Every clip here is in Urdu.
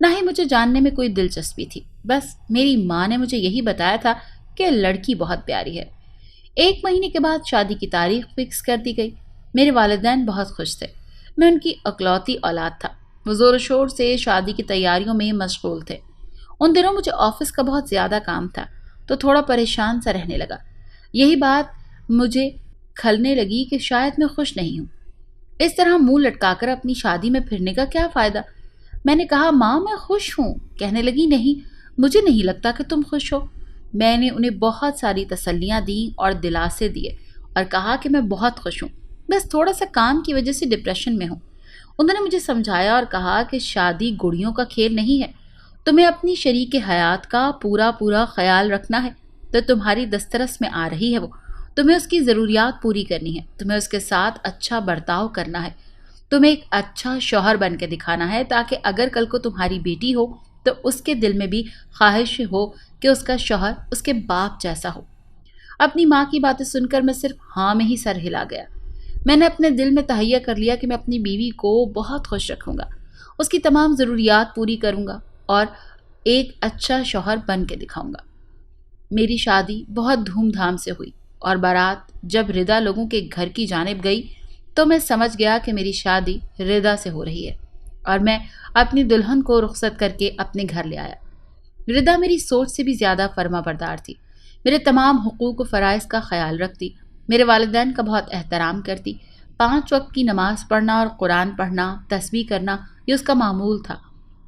نہ ہی مجھے جاننے میں کوئی دلچسپی تھی، بس میری ماں نے مجھے یہی بتایا تھا کہ لڑکی بہت پیاری ہے۔ 1 مہینے کے بعد شادی کی تاریخ فکس کر دی گئی۔ میرے والدین بہت خوش تھے، میں ان کی اکلوتی اولاد تھا۔ وہ زور و شور سے شادی کی تیاریوں میں مشغول تھے۔ ان دنوں مجھے آفس کا بہت زیادہ کام تھا تو تھوڑا پریشان سا رہنے لگا۔ یہی بات مجھے کھلنے لگی کہ شاید میں خوش نہیں ہوں۔ اس طرح منہ لٹکا کر اپنی شادی میں پھرنے کا کیا فائدہ؟ میں نے کہا ماں میں خوش ہوں۔ کہنے لگی نہیں، مجھے نہیں لگتا کہ تم خوش ہو۔ میں نے انہیں بہت ساری تسلیاں دیں اور دلاسے دیے اور کہا کہ میں بہت خوش ہوں، بس تھوڑا سا کام کی وجہ سے ڈپریشن میں ہوں۔ انہوں نے مجھے سمجھایا اور کہا کہ شادی گڑیوں کا کھیل نہیں ہے، تمہیں اپنی شریک حیات کا پورا خیال رکھنا ہے۔ تو تمہاری دسترس میں آ رہی ہے وہ، تمہیں اس کی ضروریات پوری کرنی ہے، تمہیں اس کے ساتھ اچھا برتاؤ کرنا ہے، تمہیں ایک اچھا شوہر بن کے دکھانا ہے تاکہ اگر کل کو تمہاری بیٹی ہو تو اس کے دل میں بھی خواہش ہو کہ اس کا شوہر اس کے باپ جیسا ہو۔ اپنی ماں کی باتیں سن کر میں صرف ہاں میں ہی سر ہلا گیا۔ میں نے اپنے دل میں تہیہ کر لیا کہ میں اپنی بیوی کو بہت خوش رکھوں گا، اس کی تمام ضروریات پوری کروں گا اور ایک اچھا شوہر بن کے دکھاؤں گا۔ میری شادی بہت دھوم دھام سے ہوئی اور بارات جب ردا لوگوں کے گھر کی جانب گئی تو میں سمجھ گیا کہ میری شادی ردا سے ہو رہی ہے اور میں اپنی دلہن کو رخصت کر کے اپنے گھر لے آیا۔ ردا میری سوچ سے بھی زیادہ فرما بردار تھی، میرے تمام حقوق و فرائض کا خیال رکھتی، میرے والدین کا بہت احترام کرتی، 5 وقت کی نماز پڑھنا اور قرآن پڑھنا، تسبیح کرنا یہ اس کا معمول تھا،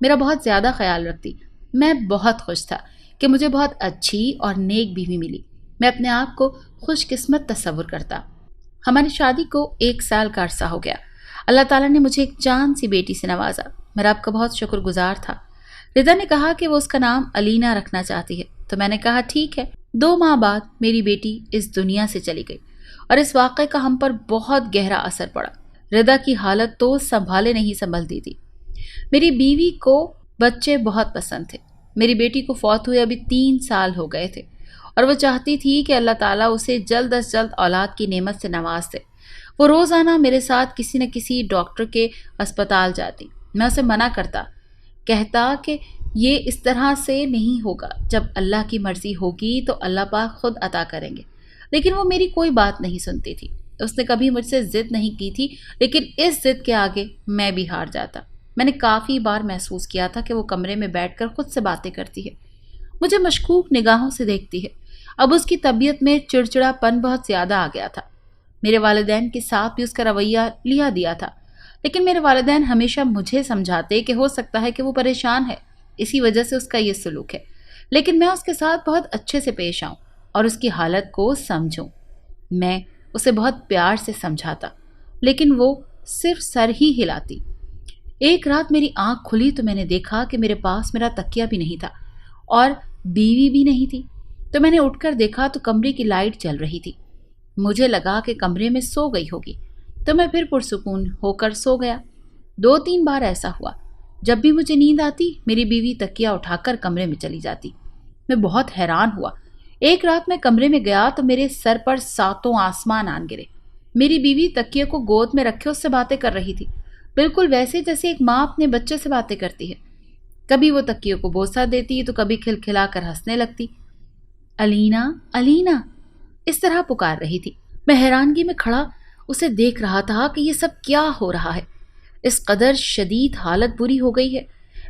میرا بہت زیادہ خیال رکھتی۔ میں بہت خوش تھا کہ مجھے بہت اچھی اور نیک بیوی ملی۔ میں اپنے آپ کو خوش قسمت تصور کرتا۔ ہماری شادی کو 1 سال کا عرصہ ہو گیا۔ اللہ تعالیٰ نے مجھے ایک جان سی بیٹی سے نوازا، میں رب کا بہت شکر گزار تھا۔ ردا نے کہا کہ وہ اس کا نام علینا رکھنا چاہتی ہے تو میں نے کہا ٹھیک ہے۔ 2 ماہ بعد میری بیٹی اس دنیا سے چلی گئی اور اس واقعے کا ہم پر بہت گہرا اثر پڑا۔ ردا کی حالت تو سنبھالے نہیں سنبھلتی تھی۔ میری بیوی کو بچے بہت پسند تھے۔ میری بیٹی کو فوت ہوئے ابھی 3 سال ہو گئے تھے اور وہ چاہتی تھی کہ اللہ تعالیٰ اسے جلد از جلد اولاد کی نعمت سے نواز دے۔ وہ روزانہ میرے ساتھ کسی نہ کسی ڈاکٹر کے اسپتال جاتی۔ میں اسے منع کرتا، کہتا کہ یہ اس طرح سے نہیں ہوگا، جب اللہ کی مرضی ہوگی تو اللہ پاک خود عطا کریں گے، لیکن وہ میری کوئی بات نہیں سنتی تھی۔ اس نے کبھی مجھ سے ضد نہیں کی تھی، لیکن اس ضد کے آگے میں بھی ہار جاتا۔ میں نے کافی بار محسوس کیا تھا کہ وہ کمرے میں بیٹھ کر خود سے باتیں کرتی ہے، مجھے مشکوک نگاہوں سے دیکھتی ہے۔ اب اس کی طبیعت میں چڑچڑا پن بہت زیادہ آ گیا تھا۔ میرے والدین کے ساتھ بھی اس کا رویہ لیا دیا تھا، لیکن میرے والدین ہمیشہ مجھے سمجھاتے کہ ہو سکتا ہے کہ وہ پریشان ہے، اسی وجہ سے اس کا یہ سلوک ہے، لیکن میں اس کے ساتھ بہت اچھے سے پیش آؤں اور اس کی حالت کو سمجھوں۔ میں اسے بہت پیار سے سمجھاتا، لیکن وہ صرف سر ہی ہلاتی۔ ایک رات میری آنکھ کھلی تو میں نے دیکھا کہ میرے پاس میرا تکیہ بھی نہیں تھا اور بیوی بھی نہیں تھی۔ تو میں نے اٹھ کر دیکھا تو کمرے کی لائٹ جل رہی تھی۔ مجھے لگا کہ کمرے میں سو گئی ہوگی تو میں پھر پرسکون ہو کر سو گیا۔ 2-3 بار ایسا ہوا۔ جب بھی مجھے نیند آتی میری بیوی تکیہ اٹھا کر کمرے میں چلی جاتی۔ میں بہت حیران ہوا۔ ایک رات میں کمرے میں گیا تو میرے سر پر 7 آسمان آن گرے۔ میری بیوی تکیے کو گود میں رکھے اس سے باتیں کر رہی تھی، بالکل ویسے جیسے ایک ماں اپنے بچے سے باتیں کرتی ہے۔ کبھی وہ تکیے کو بوسہ دیتی تو کبھی کھلکھلا کر ہنسنے لگتی۔ علینا، علینا، اس طرح پکار رہی تھی۔ میں حیرانگی میں کھڑا اسے دیکھ رہا تھا کہ یہ سب کیا ہو رہا ہے۔ اس قدر شدید حالت بری ہو گئی ہے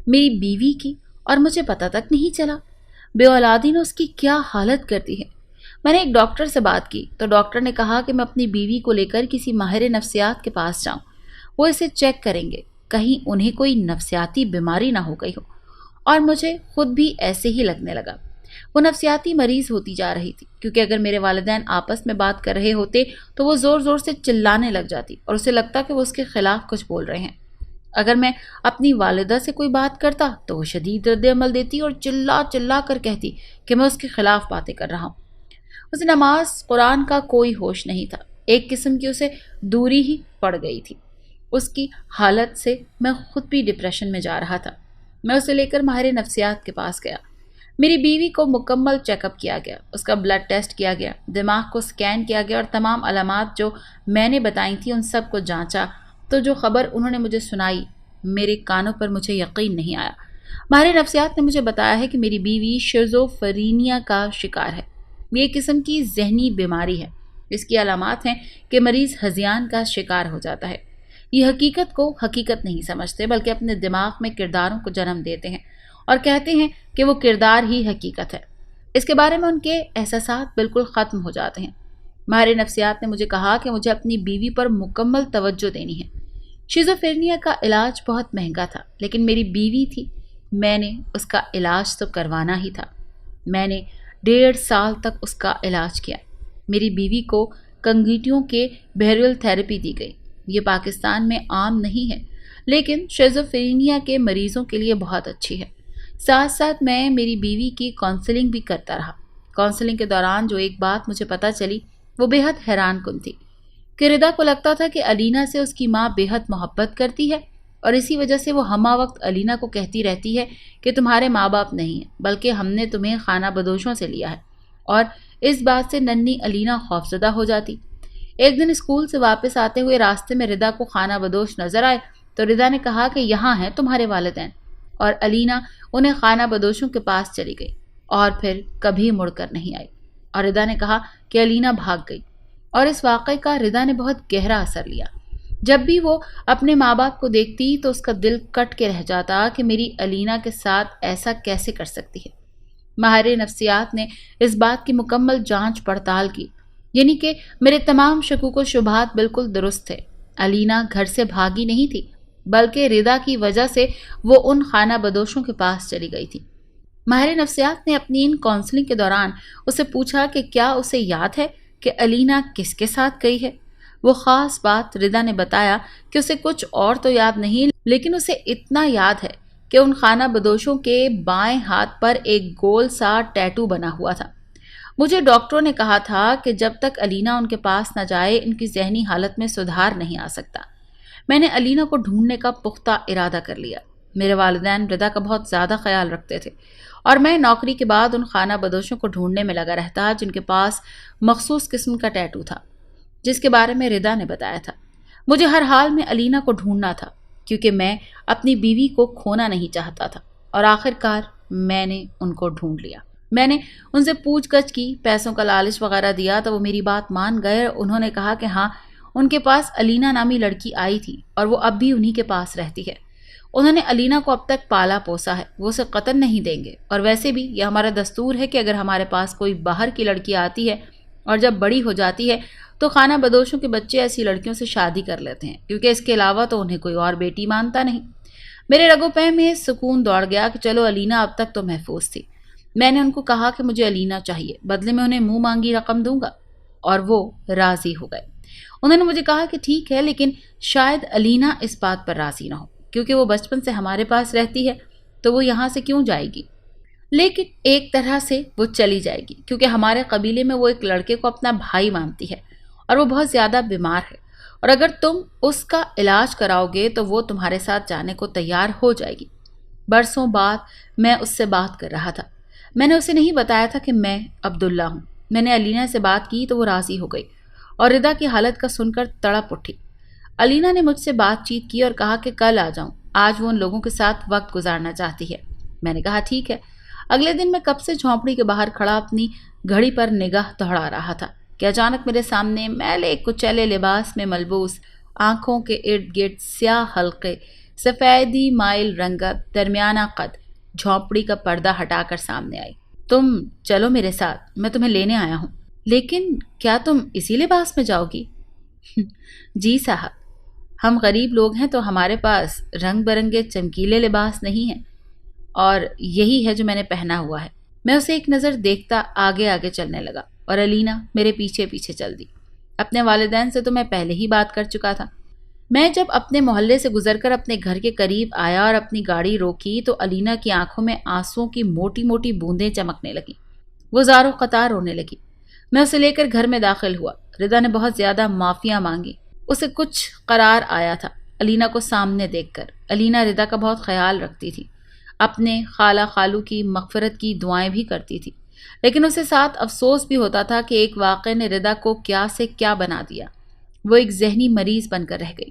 میری بیوی کی اور مجھے پتہ تک نہیں چلا۔ بے اولادی نے اس کی کیا حالت کر دی ہے۔ میں نے ایک ڈاکٹر سے بات کی تو ڈاکٹر نے کہا کہ میں اپنی بیوی کو لے کر کسی ماہر نفسیات کے پاس جاؤں، وہ اسے چیک کریں گے، کہیں انہیں کوئی نفسیاتی بیماری نہ ہو گئی ہو۔ اور مجھے خود بھی ایسے ہی لگنے لگا۔ وہ نفسیاتی مریض ہوتی جا رہی تھی، کیونکہ اگر میرے والدین آپس میں بات کر رہے ہوتے تو وہ زور زور سے چلانے لگ جاتی اور اسے لگتا کہ وہ اس کے خلاف کچھ بول رہے ہیں۔ اگر میں اپنی والدہ سے کوئی بات کرتا تو وہ شدید رد عمل دیتی اور چلا چلا کر کہتی کہ میں اس کے خلاف باتیں کر رہا ہوں۔ اسے نماز قرآن کا کوئی ہوش نہیں تھا، ایک قسم کی اسے دوری ہی پڑ گئی تھی۔ اس کی حالت سے میں خود بھی ڈپریشن میں جا رہا تھا۔ میں اسے لے کر ماہر نفسیات کے پاس گیا۔ میری بیوی کو مکمل چیک اپ کیا گیا، اس کا بلڈ ٹیسٹ کیا گیا، دماغ کو سکین کیا گیا اور تمام علامات جو میں نے بتائی تھیں ان سب کو جانچا تو جو خبر انہوں نے مجھے سنائی میرے کانوں پر مجھے یقین نہیں آیا۔ ماہر نفسیات نے مجھے بتایا ہے کہ میری بیوی شیزوفرینیا کا شکار ہے۔ یہ ایک قسم کی ذہنی بیماری ہے۔ اس کی علامات ہیں کہ مریض ہذیان کا شکار ہو جاتا ہے۔ یہ حقیقت کو حقیقت نہیں سمجھتے بلکہ اپنے دماغ میں کرداروں کو جنم دیتے ہیں اور کہتے ہیں کہ وہ کردار ہی حقیقت ہے۔ اس کے بارے میں ان کے احساسات بالکل ختم ہو جاتے ہیں۔ ماہر نفسیات نے مجھے کہا کہ مجھے اپنی بیوی پر مکمل توجہ دینی ہے۔ شیزوفرینیا کا علاج بہت مہنگا تھا، لیکن میری بیوی تھی، میں نے اس کا علاج تو کروانا ہی تھا۔ میں نے 1.5 سال تک اس کا علاج کیا۔ میری بیوی کو کنگیٹیوں کے بیہیویئرل تھراپی دی گئی۔ یہ پاکستان میں عام نہیں ہے، لیکن شیزوفرینیا کے مریضوں کے لیے بہت اچھی ہے۔ ساتھ ساتھ میں میری بیوی کی کونسلنگ بھی کرتا رہا۔ کونسلنگ کے دوران جو ایک بات مجھے پتہ چلی وہ بے حد حیران کن تھی کہ ردا کو لگتا تھا کہ علینا سے اس کی ماں بے حد محبت کرتی ہے اور اسی وجہ سے وہ ہمہ وقت علینا کو کہتی رہتی ہے کہ تمہارے ماں باپ نہیں ہیں بلکہ ہم نے تمہیں خانہ بدوشوں سے لیا ہے، اور اس بات سے ننھی علینا خوفزدہ ہو جاتی۔ ایک دن اسکول سے واپس آتے ہوئے راستے میں ردا کو خانہ بدوش نظر آئے تو ردا نے کہا کہ یہاں ہیں تمہارے والدین، اور علینا انہیں خانہ بدوشوں کے پاس چلی گئی اور پھر کبھی مڑ کر نہیں آئی، اور ردا نے کہا کہ علینا بھاگ گئی، اور اس واقعے کا ردا نے بہت گہرا اثر لیا۔ جب بھی وہ اپنے ماں باپ کو دیکھتی تو اس کا دل کٹ کے رہ جاتا کہ میری علینا کے ساتھ ایسا کیسے کر سکتی ہے۔ ماہر نفسیات نے اس بات کی مکمل جانچ پڑتال کی، یعنی کہ میرے تمام شکوک و شبہات بالکل درست تھے۔ علینا گھر سے بھاگی نہیں تھی بلکہ ردا کی وجہ سے وہ ان خانہ بدوشوں کے پاس چلی گئی تھی۔ ماہر نفسیات نے اپنی ان کونسلنگ کے دوران اسے پوچھا کہ کیا اسے یاد ہے کہ علینا کس کے ساتھ گئی ہے۔ وہ خاص بات ردا نے بتایا کہ اسے کچھ اور تو یاد نہیں، لیکن اسے اتنا یاد ہے کہ ان خانہ بدوشوں کے بائیں ہاتھ پر ایک گول سا ٹیٹو بنا ہوا تھا۔ مجھے ڈاکٹروں نے کہا تھا کہ جب تک علینا ان کے پاس نہ جائے ان کی ذہنی حالت میں سدھار نہیں آ سکتا۔ میں نے علینا کو ڈھونڈنے کا پختہ ارادہ کر لیا۔ میرے والدین ردا کا بہت زیادہ خیال رکھتے تھے اور میں نوکری کے بعد ان خانہ بدوشوں کو ڈھونڈنے میں لگا رہتا جن کے پاس مخصوص قسم کا ٹیٹو تھا جس کے بارے میں ردا نے بتایا تھا۔ مجھے ہر حال میں علینا کو ڈھونڈنا تھا کیونکہ میں اپنی بیوی کو کھونا نہیں چاہتا تھا، اور آخر کار میں نے ان کو ڈھونڈ لیا۔ میں نے ان سے پوچھ گچھ کی، پیسوں کا لالچ وغیرہ دیا تو وہ میری بات مان گئے۔ انہوں نے کہا کہ ہاں، ان کے پاس علینا نامی لڑکی آئی تھی اور وہ اب بھی انہی کے پاس رہتی ہے۔ انہوں نے علینا کو اب تک پالا پوسا ہے، وہ اسے قتل نہیں دیں گے، اور ویسے بھی یہ ہمارا دستور ہے کہ اگر ہمارے پاس کوئی باہر کی لڑکی آتی ہے اور جب بڑی ہو جاتی ہے تو خانہ بدوشوں کے بچے ایسی لڑکیوں سے شادی کر لیتے ہیں کیونکہ اس کے علاوہ تو انہیں کوئی اور بیٹی مانتا نہیں۔ میرے رگو پے میں سکون دوڑ گیا کہ چلو علینا اب تک تو محفوظ تھی۔ میں نے ان کو کہا کہ مجھے علینا چاہیے، بدلے میں انہیں منہ مانگی رقم دوں گا، اور وہ راضی ہو گئے۔ انہوں نے مجھے کہا کہ ٹھیک ہے، لیکن شاید علینا اس بات پر راضی نہ ہو کیونکہ وہ بچپن سے ہمارے پاس رہتی ہے تو وہ یہاں سے کیوں جائے گی، لیکن ایک طرح سے وہ چلی جائے گی کیونکہ ہمارے قبیلے میں وہ ایک لڑکے کو اپنا بھائی مانتی ہے اور وہ بہت زیادہ بیمار ہے، اور اگر تم اس کا علاج کراؤ گے تو وہ تمہارے ساتھ جانے کو تیار ہو جائے گی۔ برسوں بعد میں اس سے بات کر رہا تھا۔ میں نے اسے نہیں بتایا تھا کہ میں عبداللہ ہوں۔ میں نے علینا سے بات کی تو وہ راضی ہو گئی اور ردا کی حالت کا سن کر تڑپ اٹھی۔ علینا نے مجھ سے بات چیت کی اور کہا کہ کل آ جاؤں، آج وہ ان لوگوں کے ساتھ وقت گزارنا چاہتی ہے۔ میں نے کہا ٹھیک ہے۔ اگلے دن میں کب سے جھونپڑی کے باہر کھڑا اپنی گھڑی پر نگاہ دوڑا رہا تھا کہ اچانک میرے سامنے میلے کچیلے لباس میں ملبوس، آنکھوں کے ارد گرد سیاہ حلقے، سفیدی مائل رنگت، درمیانہ قد، جھونپڑی کا پردہ ہٹا کر سامنے آئی۔ تم چلو میرے ساتھ، میں تمہیں لینے آیا ہوں۔ لیکن کیا تم اسی لباس میں جاؤ گی؟ جی صاحب، ہم غریب لوگ ہیں تو ہمارے پاس رنگ برنگے چمکیلے لباس نہیں ہیں، اور یہی ہے جو میں نے پہنا ہوا ہے۔ میں اسے ایک نظر دیکھتا آگے آگے چلنے لگا اور علینا میرے پیچھے پیچھے چل دی۔ اپنے والدین سے تو میں پہلے ہی بات کر چکا تھا۔ میں جب اپنے محلے سے گزر کر اپنے گھر کے قریب آیا اور اپنی گاڑی روکی تو علینا کی آنکھوں میں آنسوؤں کی موٹی موٹی بوندیں چمکنے لگیں۔ وہ زار و قطار رونے لگی۔ میں اسے لے کر گھر میں داخل ہوا۔ ردا نے بہت زیادہ معافیاں مانگی، اسے کچھ قرار آیا تھا علینا کو سامنے دیکھ کر۔ علینا ردا کا بہت خیال رکھتی تھی، اپنے خالہ خالو کی مغفرت کی دعائیں بھی کرتی تھی، لیکن اسے ساتھ افسوس بھی ہوتا تھا کہ ایک واقعے نے ردا کو کیا سے کیا بنا دیا۔ وہ ایک ذہنی مریض بن کر رہ گئی۔